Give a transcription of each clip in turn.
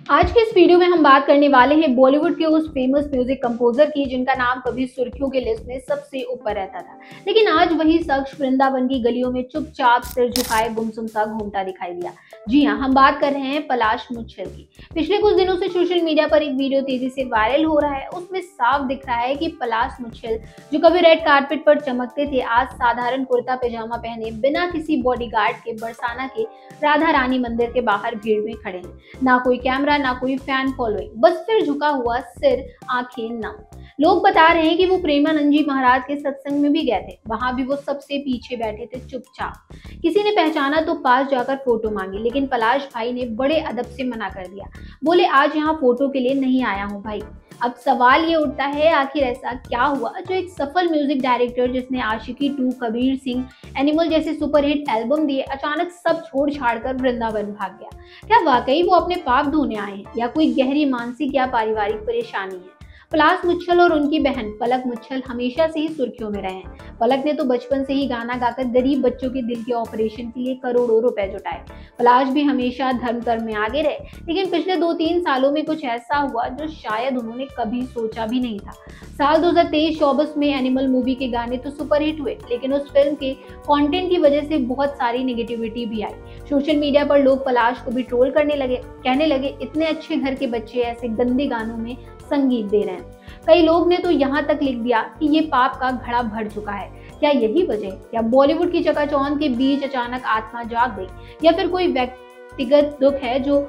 आज के इस वीडियो में हम बात करने वाले हैं बॉलीवुड के उस फेमस म्यूजिक कंपोजर की जिनका नाम कभी सुर्खियों के लिस्ट में सबसे ऊपर रहता था, लेकिन आज वही शख्स वृंदावन की गलियों में चुपचाप सिर झुकाए गुमसुम सा घूमता दिखाई दिया। जी हाँ, हम बात कर रहे हैं पलाश मुच्छल की। पिछले कुछ दिनों से सोशल मीडिया पर एक वीडियो तेजी से वायरल हो रहा है। उसमें साफ दिख रहा है कि पलाश मुच्छल, जो कभी रेड कारपेट पर चमकते थे, आज साधारण कुर्ता पैजामा पहने बिना किसी बॉडीगार्ड के बरसाना के राधा रानी मंदिर के बाहर भीड़ में खड़े हैं। ना कोई कैमरा, ना कोई फैन फॉलोइंग, बस सिर झुका हुआ, सिर, आंखें नम। लोग बता रहे हैं कि वो प्रेमानंद जी महाराज के सत्संग में भी गए थे, वहां भी वो सबसे पीछे बैठे थे चुपचाप। किसी ने पहचाना तो पास जाकर फोटो मांगी, लेकिन पलाश भाई ने बड़े अदब से मना कर दिया। बोले, आज यहाँ फोटो के लिए नहीं आया हूँ भाई। अब सवाल ये उठता है, आखिर ऐसा क्या हुआ जो एक सफल म्यूजिक डायरेक्टर जिसने आशिकी 2, कबीर सिंह, एनिमल जैसे सुपरहिट एल्बम दिए, अचानक सब छोड़ छाड़ कर वृंदावन भाग गया? क्या वाकई वो अपने पाप धोने आए हैं, या कोई गहरी मानसिक या पारिवारिक परेशानी है? पलाश मुच्छल और उनकी बहन पलक मुच्छल हमेशा से ही सुर्खियों में रहे हैं। पलक ने तो बचपन से ही गाना गाकर गरीब बच्चों के दिल के ऑपरेशन के लिए करोड़ों रुपए जुटाए। पलाश भी हमेशा धर्म कर्म में आगे रहे, लेकिन पिछले 2-3 सालों में कुछ ऐसा हुआ जो शायद उन्होंने कभी सोचा भी नहीं था। साल 2023-24 में एनिमल मूवी के गाने तो सुपरहिट हुए, लेकिन उस फिल्म के कंटेंट की वजह से बहुत सारी नेगेटिविटी भी आई। सोशल मीडिया पर लोग पलाश को भी ट्रोल करने लगे, कहने लगे, इतने अच्छे घर के बच्चे ऐसे गंदे गानों में संगीत दे रहे हैं। कई लोग ने तो यहाँ तक लिख दिया कि ये पाप का घड़ा भर चुका है। क्या यही वजह है? या बॉलीवुड की चकाचौंध के बीच अचानक आत्मा जाग गई, या फिर कोई व्यक्तिगत दुख है जो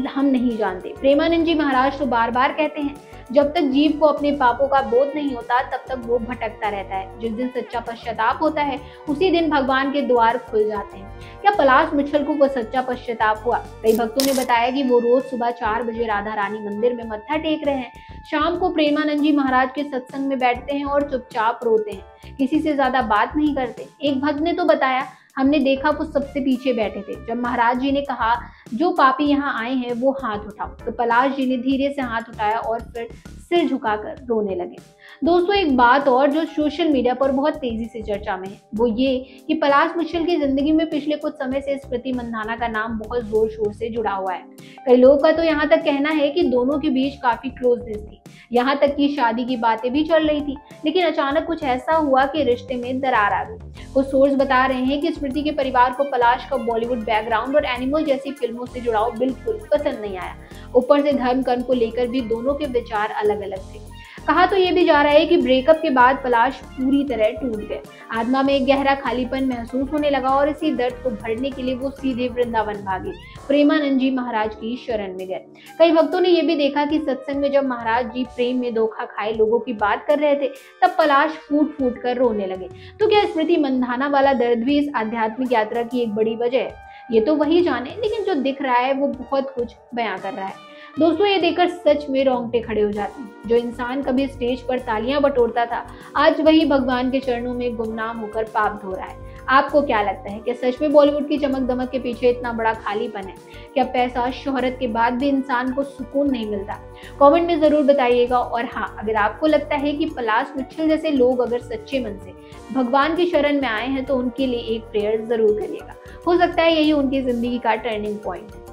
हम नहीं जानते? प्रेमानंद जी महाराज तो बार बार कहते हैं, जब तक जीव को अपने पापों का बोध नहीं होता तब तक वो भटकता रहता है। जिस दिन सच्चा पश्चाताप होता है उसी दिन भगवान के द्वार खुल जाते हैं। क्या पलाश मुच्छल को वो सच्चा पश्चाताप हुआ? कई भक्तों ने बताया कि वो रोज सुबह 4 बजे राधा रानी मंदिर में मत्था टेक रहे हैं, शाम को प्रेमानंद जी महाराज के सत्संग में बैठते हैं और चुपचाप रोते हैं, किसी से ज्यादा बात नहीं करते। एक भक्त ने तो बताया, हमने देखा वो सबसे पीछे बैठे थे। जब महाराज जी ने कहा, जो पापी यहाँ आए हैं वो हाथ उठाओ, तो पलाश जी ने धीरे से हाथ उठाया और फिर सिर झुकाकर रोने लगे। दोस्तों, एक बात और जो सोशल मीडिया पर बहुत तेजी से चर्चा में है, वो ये कि पलाश मुच्छल की जिंदगी में पिछले कुछ समय से स्मृति मंधाना का नाम बहुत जोर शोर से जुड़ा हुआ है। कई लोगों का तो यहाँ तक कहना है कि दोनों के बीच काफी क्लोजनेस थी, यहाँ तक कि शादी की बातें भी चल रही थी, लेकिन अचानक कुछ ऐसा हुआ कि रिश्ते में दरार आ गई। कुछ सोर्स बता रहे हैं कि स्मृति के परिवार को पलाश का बॉलीवुड बैकग्राउंड और एनिमल जैसी फिल्मों से जुड़ाव बिल्कुल पसंद नहीं आया। ऊपर से धर्म कर्म को लेकर भी दोनों के विचार अलग अलग थे। कहा तो ये भी जा रहा है कि ब्रेकअप के बाद पलाश पूरी तरह टूट गए, आत्मा में एक गहरा खालीपन महसूस होने लगा और इसी दर्द को भरने के लिए वो सीधे वृंदावन भागे, प्रेमानंद जी महाराज की शरण में गए। कई भक्तों ने यह भी देखा कि सत्संग में जब महाराज जी प्रेम में धोखा खाए लोगों की बात कर रहे थे, तब पलाश फूट फूट कर रोने लगे। तो क्या स्मृति मंधाना वाला दर्द भी इस आध्यात्मिक यात्रा की एक बड़ी वजह है? ये तो वही जाने, लेकिन जो दिख रहा है वो बहुत कुछ बयां कर रहा है। दोस्तों, ये देखकर सच में रोंगटे खड़े हो जाते हैं। जो इंसान कभी स्टेज पर तालियां बटोरता था, आज वही भगवान के चरणों में गुमनाम होकर पाप धो रहा है। आपको क्या लगता है, क्या सच में बॉलीवुड की चमक दमक के पीछे इतना बड़ा खालीपन है? क्या पैसा शोहरत के बाद भी इंसान को सुकून नहीं मिलता? कमेंट में जरूर बताइएगा। और हाँ, अगर आपको लगता है कि पलाश मुच्छल जैसे लोग अगर सच्चे मन से भगवान की शरण में आए हैं तो उनके लिए एक प्रेयर जरूर करिएगा। हो सकता है यही उनकी जिंदगी का टर्निंग पॉइंट है।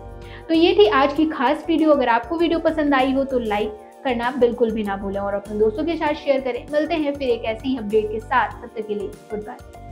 तो ये थी आज की खास वीडियो। अगर आपको वीडियो पसंद आई हो तो लाइक करना बिल्कुल भी ना भूलें और अपने दोस्तों के साथ शेयर करें। मिलते हैं फिर एक ऐसी ही अपडेट के साथ, तब तक के लिए गुड बाय।